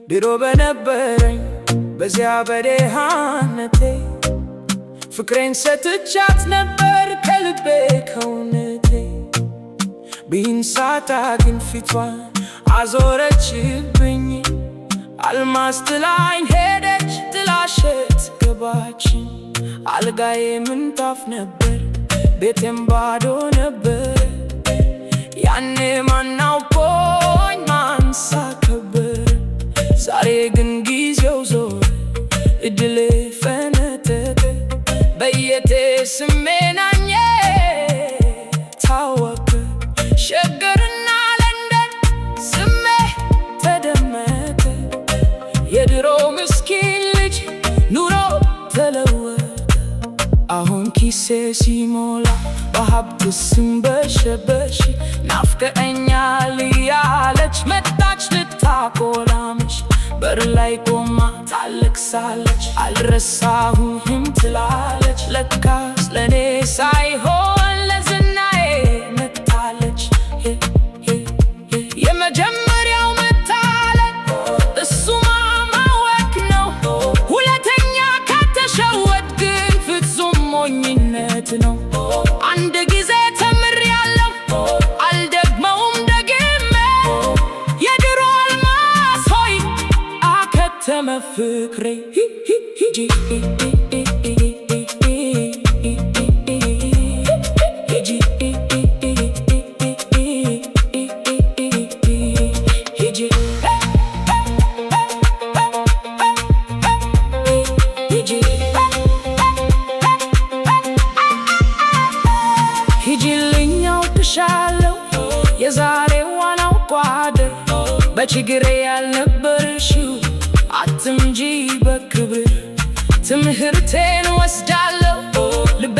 ድሮ በነበረኝ በዚያ በደሃነቴ ፍቅሬን ሰጥቻት ነበር ከልቤ ከእውነቴ። ቢንሳታ ግን ፊቷን አዞረችብኝ፣ አልማዝ ጥላኝ ሄደች ጥላሸት ገባችኝ። አልጋዬ ምንጣፍ ነበር ቤቴም ባዶ ነበር፣ ያኔ ማናውቆኝ ማንሳ ከበር። ዛሬ ግን ጊዜው ዞረ እድሌ ፈነጠቀ፣ በየቴ ስሜናኘ ታወቀ። ሸገርና ለንደን ስሜ ተደመጠ፣ የድሮ ምስኪን ልጅ ኑሮ ተለወጠ። አሁን ኪሴ ሲሞላ በሀብት ስንበሸበሽ፣ ናፍቀኸኛል እያለች መጣች ልታቆላምሽ። በር ላይ ቆማ ታለቅሳለች፣ አልረሳሁህም ትላለች። ለካስ ለኔ ሳይሆን ለዝናዬ መታለች። የመጀመሪያው መታለል እሱማ ማወቅ ነው፣ ሁለተኛ ከተሸወድ ግን ፍጹም ሞኝነት ነው። አንድ ጊዜ ተምሬያለሁ አልደግመውም ደግሜ፣ የድሮ አልማዝ ሆይ አከተመ ፍቅሬ። ሂጂልኝ አውቅሻለሁ የዛሬዋን አውቋደር፣ በችግሬ ያልነበርሽው አትምጂ በክብር። ትምህርቴን ወስዳለሁ ልቤ